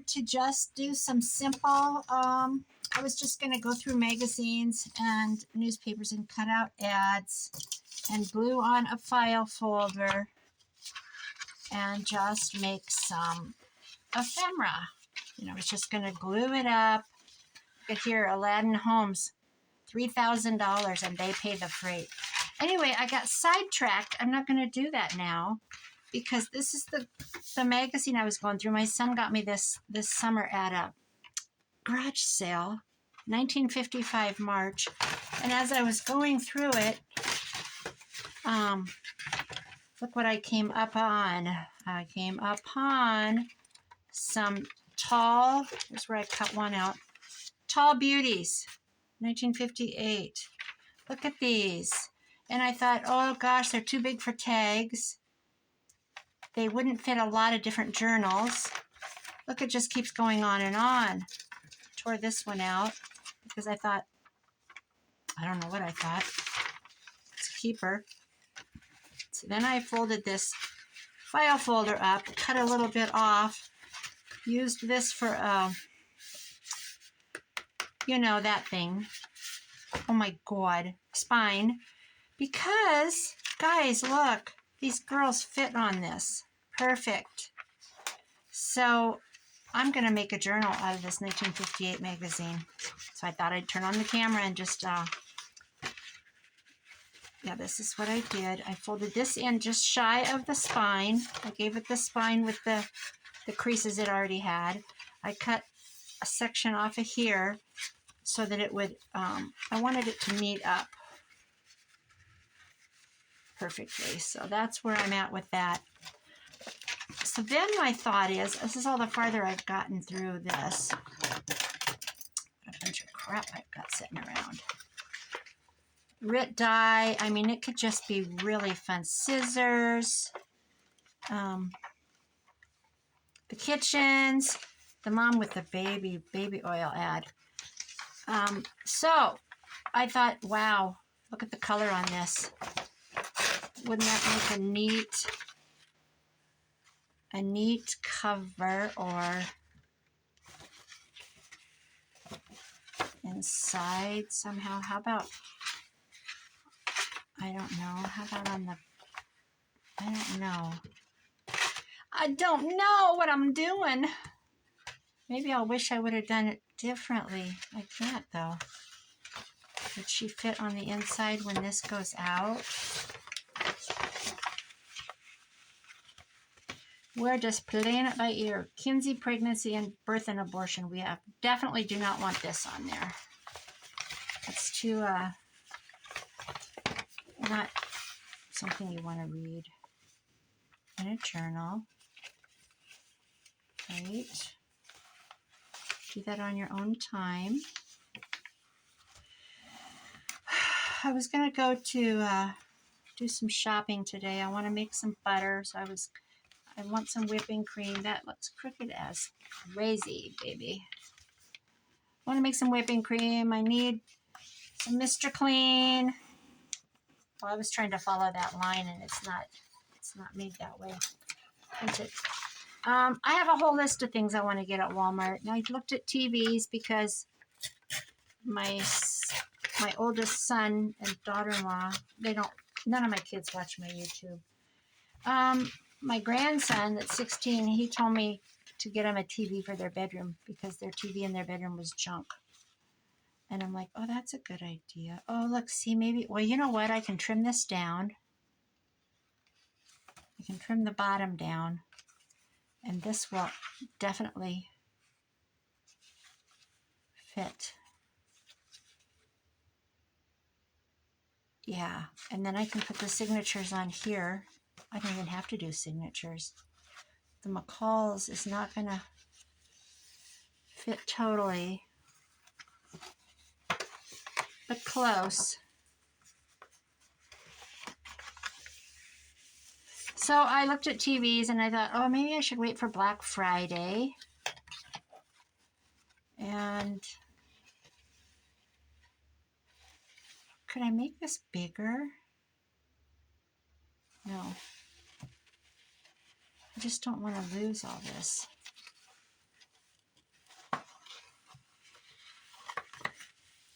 to just do some simple, I was just going to go through magazines and newspapers and cut out ads and glue on a file folder and just make some ephemera. You know, I was just going to glue it up. Look at here, Aladdin Homes, $3,000, and they pay the freight. Anyway, I got sidetracked. I'm not going to do that now because this is the magazine I was going through. My son got me this summer at a garage sale, 1955 March. And as I was going through it, look what I came up on. I came upon some tall, here's where I cut one out, Tall Beauties, 1958. Look at these. And I thought, oh gosh, they're too big for tags. They wouldn't fit a lot of different journals. Look, it just keeps going on and on. Tore this one out because I thought, I don't know what I thought. It's a keeper. So then I folded this file folder up, cut a little bit off, used this for, you know, that thing. Oh my God, spine. Because, guys, look, these girls fit on this. Perfect. So I'm going to make a journal out of this 1958 magazine. So I thought I'd turn on the camera and just, yeah, this is what I did. I folded this in just shy of the spine. I gave it the spine with the creases it already had. I cut a section off of here so that it would, I wanted it to meet up perfectly. So that's where I'm at with that. So then my thought is, this is all the farther I've gotten through this. What a bunch of crap I've got sitting around. Rit die, I mean, it could just be really fun. Scissors, the kitchens, the mom with the baby oil ad. So I thought, wow, look at the color on this. Wouldn't that make a neat cover or inside somehow? How about, I don't know, how about on the, I don't know what I'm doing. Maybe I'll wish I would have done it differently. I can't though. Would she fit on the inside when this goes out? We're just playing it by ear. Kinsey, pregnancy, and birth and abortion. We definitely do not want this on there. It's too, not something you want to read in a journal. Right? Do that on your own time. I was going to go to do some shopping today. I want to make some butter, so I want some whipping cream. That looks crooked as crazy, baby. I want to make some whipping cream. I need some Mr. Clean. Well, I was trying to follow that line, and it's not made that way. Is it? I have a whole list of things I want to get at Walmart. And I looked at TVs because my oldest son and daughter-in-law, none of my kids watch my YouTube. My grandson that's 16, he told me to get him a TV for their bedroom because their TV in their bedroom was junk. And I'm like, oh, that's a good idea. Oh, look, see, maybe, well, you know what? I can trim this down. I can trim the bottom down. And this will definitely fit. Yeah, and then I can put the signatures on here. I don't even have to do signatures. The McCalls is not going to fit totally, but close. So I looked at TVs and I thought, oh, maybe I should wait for Black Friday. And could I make this bigger? No. I just don't want to lose all this.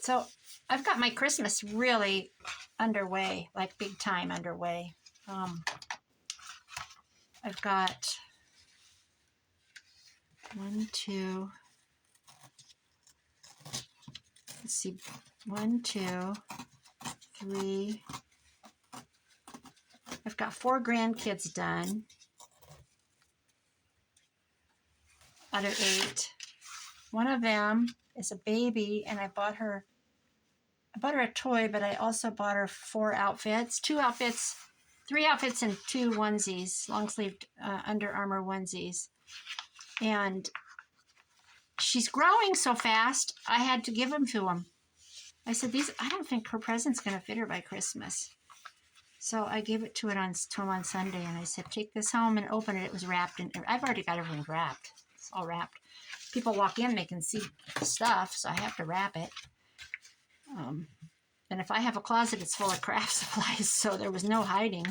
So I've got my Christmas really underway, like big time underway. I've got 1, 2, let's see, 1, 2, 3. I've got 4 grandkids done out of 8. One of them is a baby, and I bought her a toy, but I also bought her 4 outfits, 2 outfits, 3 outfits, and 2 onesies, long-sleeved Under Armour onesies. And she's growing so fast, I had to give them to him. I said, I don't think her present's going to fit her by Christmas. So I gave it to him on Sunday, and I said, take this home and open it. It was wrapped, and I've already got everything wrapped. It's all wrapped. People walk in, they can see the stuff, so I have to wrap it. And if I have a closet, it's full of craft supplies, so there was no hiding.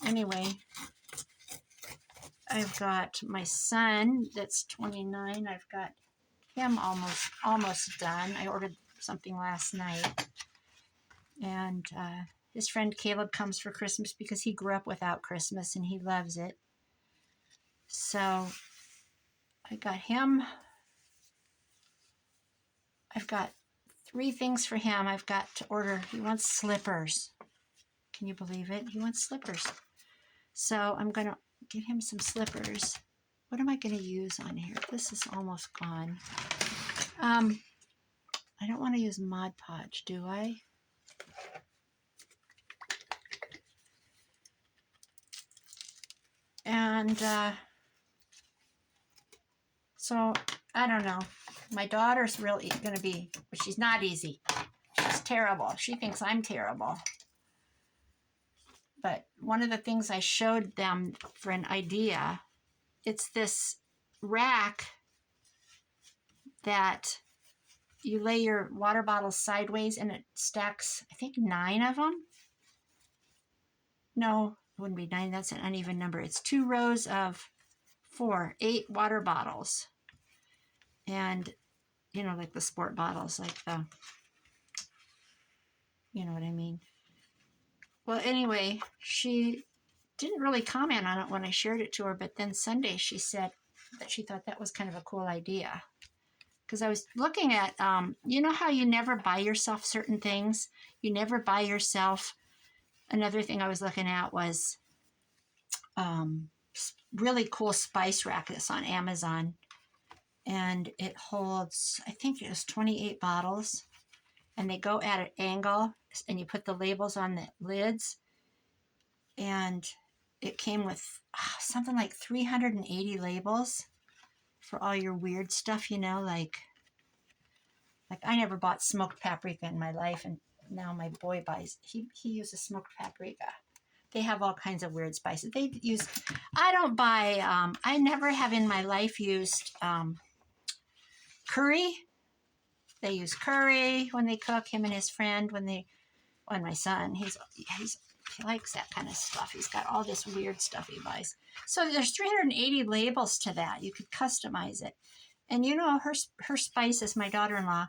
Anyway, I've got my son that's 29. I've got him almost done. I ordered something last night. And his friend Caleb comes for Christmas because he grew up without Christmas and he loves it. So I got him. I've got 3 things for him. I've got to order. He wants slippers. Can you believe it? He wants slippers. So I'm going to get him some slippers. What am I going to use on here? This is almost gone. I don't want to use Mod Podge, do I? And so I don't know. My daughter's really going to be, but she's not easy. She's terrible. She thinks I'm terrible. But one of the things I showed them for an idea, it's this rack that you lay your water bottles sideways and it stacks, I think, 9 of them. No, it wouldn't be 9. That's an uneven number. It's 2 rows of 8 water bottles. And, you know, like the sport bottles, like the, you know what I mean. Well, anyway, she didn't really comment on it when I shared it to her, but then Sunday she said that she thought that was kind of a cool idea. Because I was looking at, you know how you never buy yourself certain things? You never buy yourself. Another thing I was looking at was really cool spice rack that's on Amazon. And it holds, I think it was 28 bottles. And they go at an angle, and you put the labels on the lids. And it came with something like 380 labels for all your weird stuff, you know, like I never bought smoked paprika in my life, and now my boy buys, he uses smoked paprika. They have all kinds of weird spices. They use, I don't buy, I never have in my life used curry. They use curry when they cook, him and his friend, when my son, he likes that kind of stuff. He's got all this weird stuff he buys. So there's 380 labels to that. You could customize it. And you know, her spices, my daughter-in-law,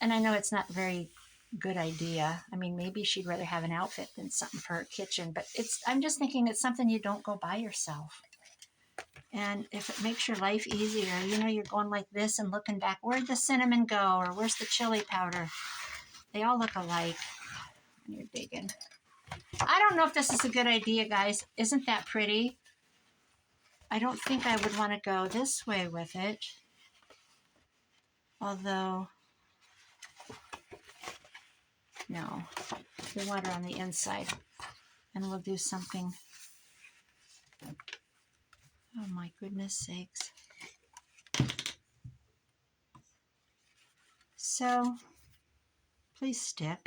and I know it's not a very good idea. I mean, maybe she'd rather have an outfit than something for her kitchen, but I'm just thinking it's something you don't go buy yourself. And if it makes your life easier, you know, you're going like this and looking back, where'd the cinnamon go? Or where's the chili powder? They all look alike when you're digging. I don't know if this is a good idea, guys. Isn't that pretty? I don't think I would want to go this way with it. Although, no, we want her on the inside. And we'll do something. Oh my goodness sakes. So, please stick.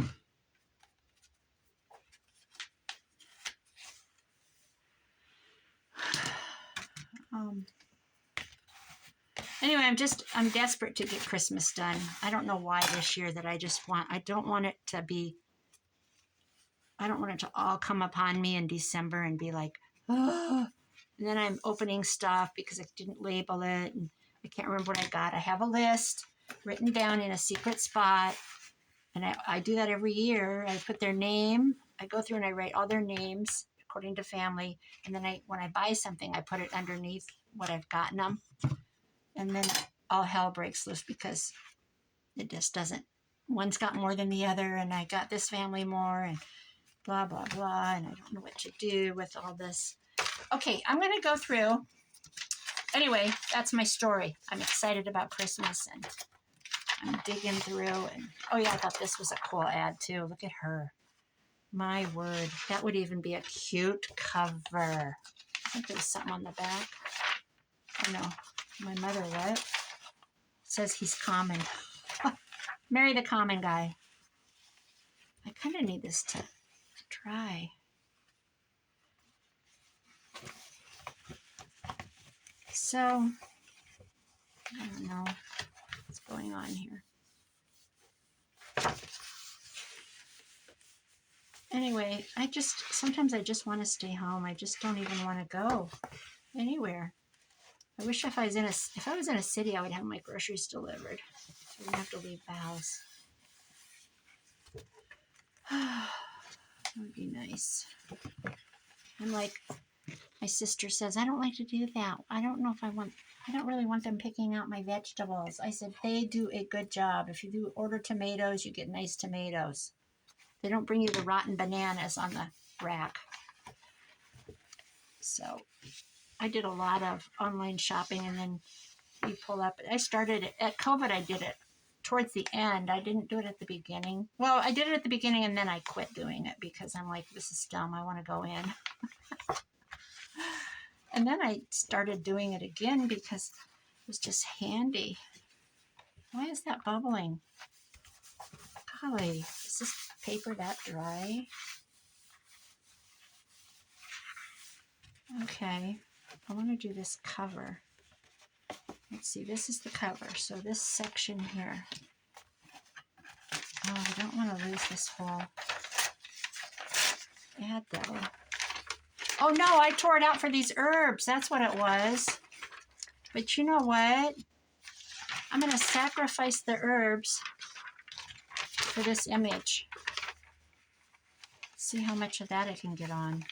Anyway, I'm desperate to get Christmas done. I don't know why this year that I don't want it to all come upon me in December and be like, oh. And then I'm opening stuff because I didn't label it and I can't remember what I got. I have a list. written down in a secret spot. And I do that every year. I put their name. I go through and I write all their names according to family. And then when I buy something, I put it underneath what I've gotten them. And then all hell breaks loose because it just doesn't. One's got more than the other, and I got this family more, and blah, blah, blah. And I don't know what to do with all this. Okay, I'm going to go through. Anyway, that's my story. I'm excited about Christmas, and I'm digging through. And oh yeah, I thought this was a cool ad too. Look at her. My word, that would even be a cute cover. I think there's something on the back. Oh no, my mother, what? It says he's common. Marry the common guy. I kind of need this to dry. So, I don't know what's going on here. Anyway, sometimes I just want to stay home. I just don't even want to go anywhere. I wish if I was in a city, I would have my groceries delivered. So I wouldn't have to leave the house. That would be nice. I'm like, my sister says, I don't like to do that. I don't really want them picking out my vegetables. I said, they do a good job. If you do order tomatoes, you get nice tomatoes. They don't bring you the rotten bananas on the rack. So I did a lot of online shopping, and then you pull up. I started it at COVID. I did it towards the end. I didn't do it at the beginning. Well, I did it at the beginning, and then I quit doing it because I'm like, this is dumb. I want to go in. And then I started doing it again because it was just handy. Why is that bubbling? Golly, is this paper that dry? Okay, I want to do this cover. Let's see, this is the cover. So this section here. Oh, I don't want to lose this whole ad though. Oh no, I tore it out for these herbs. That's what it was. But you know what? I'm going to sacrifice the herbs for this image. See how much of that I can get on.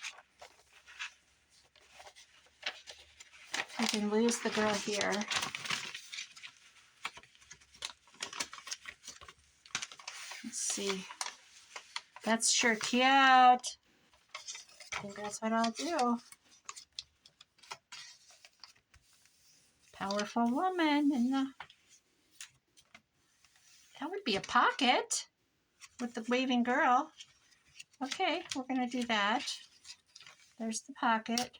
I can lose the girl here. Let's see. That's sure cute. I think that's what I'll do. Powerful woman. And that would be a pocket with the waving girl. Okay, we're going to do that. There's the pocket.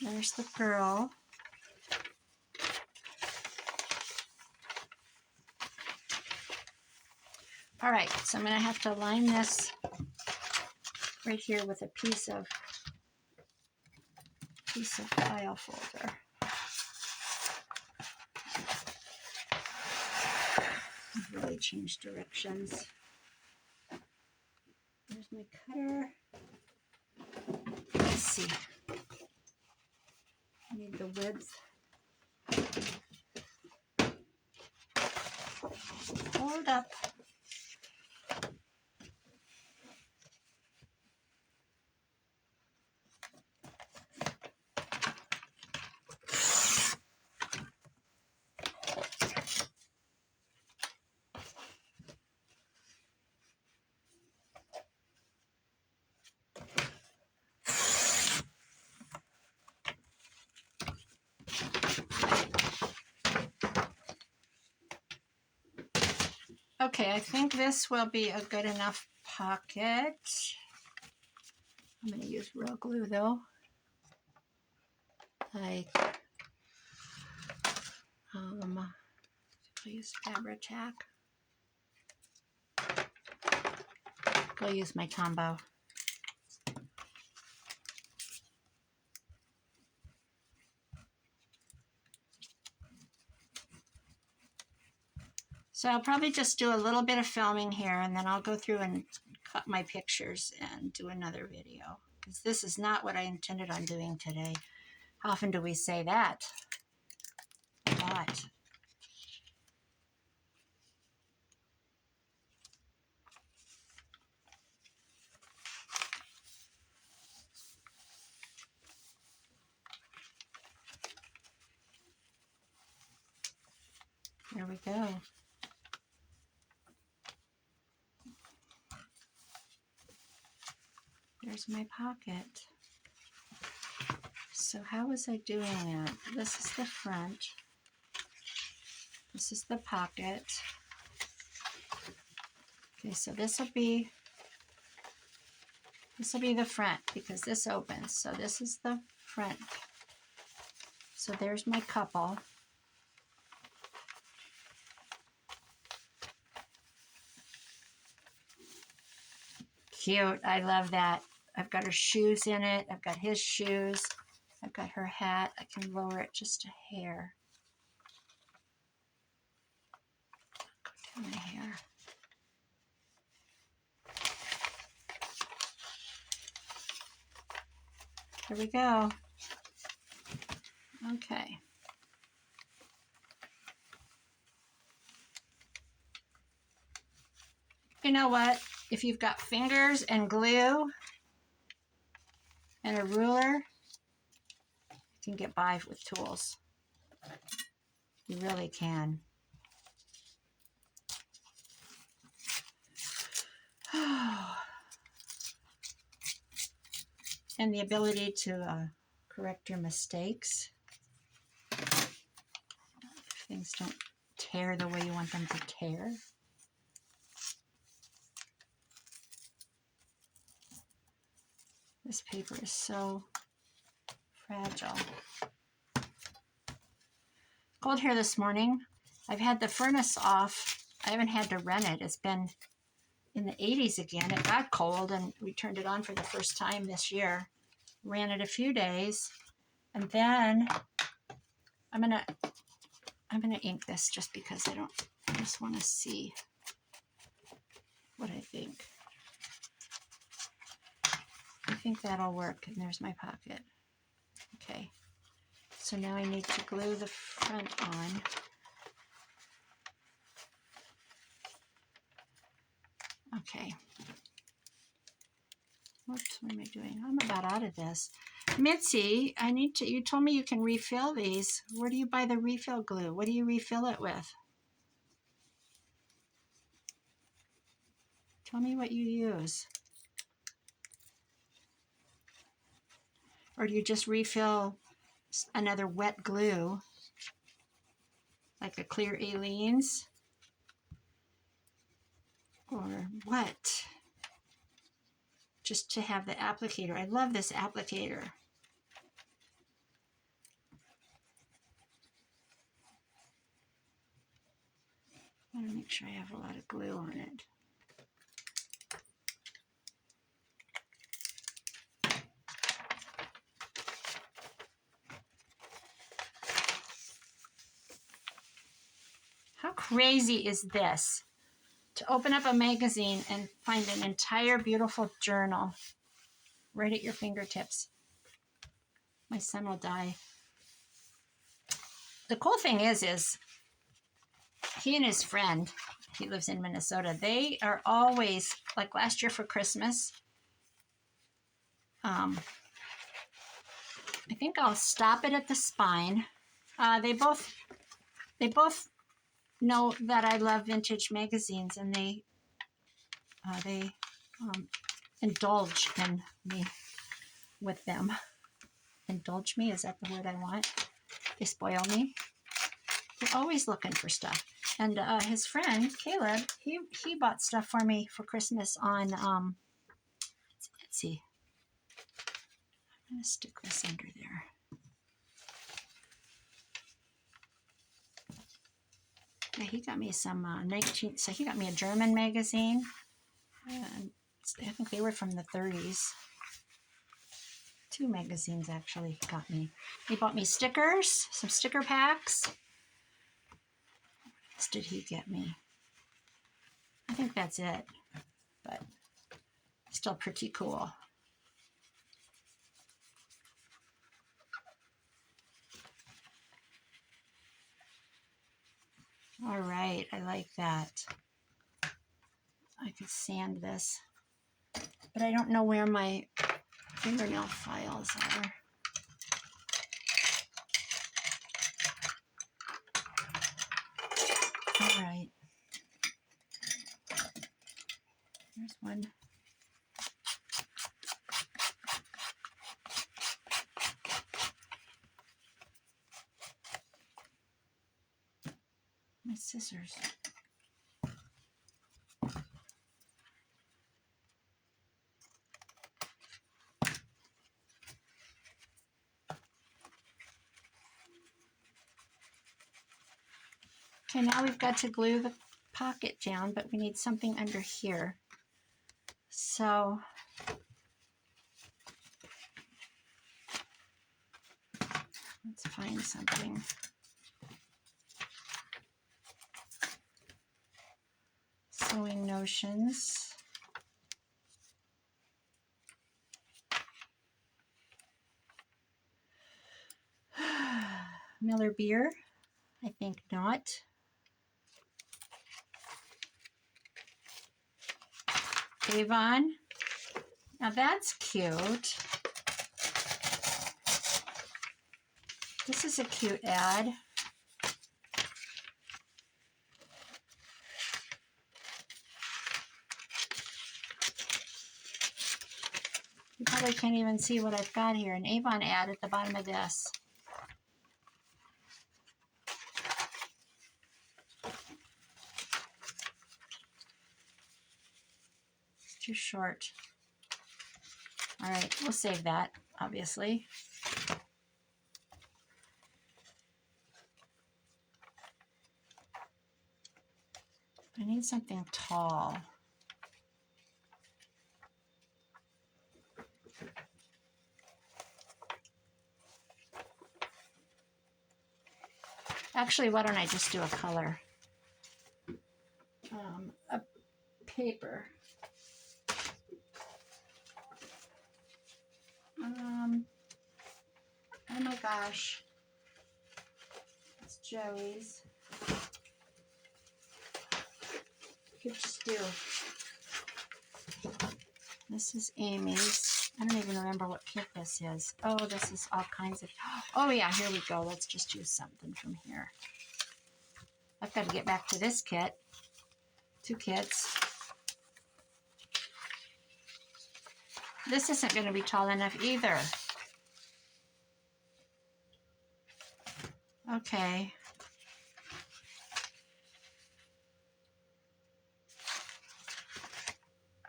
There's the girl. All right, so I'm going to have to line this right here with a piece of file folder. I've really changed directions. There's my cutter. Let's see. I need the width. Hold up. Okay, I think this will be a good enough pocket. I'm going to use real glue though. Like, I'll use Fabri-Tac. I'll use my Tombow. So I'll probably just do a little bit of filming here, and then I'll go through and cut my pictures and do another video. Because this is not what I intended on doing today. How often do we say that? a lot. There we go. There's my pocket. So how was I doing that? This is the front. This is the pocket. Okay, so this will be the front because this opens. So this is the front. So there's my couple. Cute. I love that. I've got her shoes in it. I've got his shoes. I've got her hat. I can lower it just a hair. Go to my hair. Here we go. Okay. You know what? If you've got fingers and glue and a ruler, you can get by with tools. You really can. And the ability to correct your mistakes. If things don't tear the way you want them to tear. This paper is so fragile. Cold here this morning. I've had the furnace off. I haven't had to run it. It's been in the 80s again. It got cold and we turned it on for the first time this year. Ran it a few days. And then I'm gonna ink this just because I just want to see what I think. I think that'll work. And there's my pocket. Okay. So now I need to glue the front on. Okay. Whoops, what am I doing? I'm about out of this. Mitzi, you told me you can refill these. Where do you buy the refill glue? What do you refill it with? Tell me what you use. Or do you just refill another wet glue, like a clear Aleene's? Or what? Just to have the applicator. I love this applicator. I want to make sure I have a lot of glue on it. How crazy is this? To open up a magazine and find an entire beautiful journal right at your fingertips. My son will die. The cool thing is he and his friend, he lives in Minnesota, they are always, like last year for Christmas, I think I'll stop it at the spine. They both know that I love vintage magazines, and they indulge in me with them. Indulge me, is that the word I want? They spoil me. They're always looking for stuff. And his friend Caleb, he bought stuff for me for Christmas on Etsy. I'm gonna stick this under there. Yeah, he got me some so he got me a German magazine. I think they were from the 30s. 2 magazines actually he got me. He bought me stickers, some sticker packs. What else did he get me? I think that's it, but still pretty cool. All right, I like that. I could sand this, but I don't know where my fingernail files are. All right. There's one. My scissors. Okay, now we've got to glue the pocket down, but we need something under here. So let's find something. Sewing Notions. Miller Beer? I think not. Avon. Now that's cute. This is a cute ad. You probably can't even see what I've got here. An Avon ad at the bottom of this. It's too short. All right, we'll save that, obviously. I need something tall. Actually, why don't I just do a color? A paper. Oh my gosh. It's Joey's. Could just do. This is Amy's. I don't even remember what kit this is. Oh, this is all kinds of. Oh yeah, here we go. Let's just use something from here. I've got to get back to this kit. 2 kits. This isn't going to be tall enough either. Okay.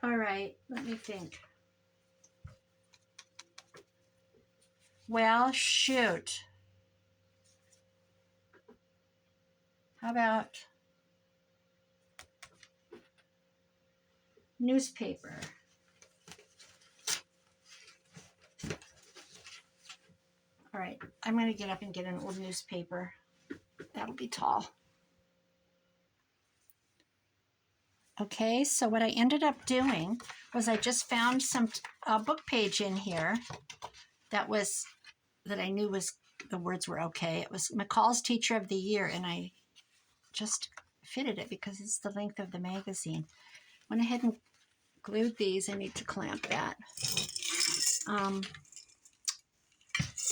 All right, let me think. Well, shoot. How about newspaper? All right, I'm going to get up and get an old newspaper. That'll be tall. Okay, so what I ended up doing was I just found some book page in here that I knew was the words were okay. It was McCalls Teacher of the Year, and I just fitted it because it's the length of the magazine. Went ahead and glued these. I need to clamp that.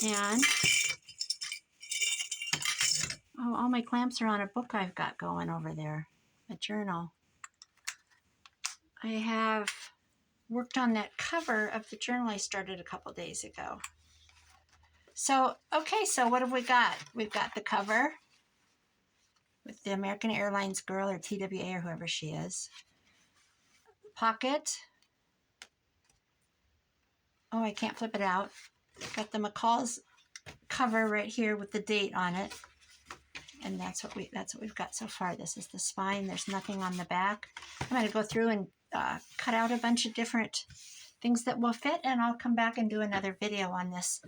And oh, all my clamps are on a book I've got going over there, a journal. I have worked on that cover of the journal I started a couple days ago. So, okay, so what have we got? We've got the cover with the American Airlines girl, or TWA, or whoever she is. Pocket. Oh, I can't flip it out. Got the McCalls cover right here with the date on it. And that's what we've got so far. This is the spine. There's nothing on the back. I'm going to go through and cut out a bunch of different things that will fit, and I'll come back and do another video on this.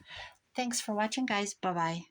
Thanks for watching, guys. Bye-bye.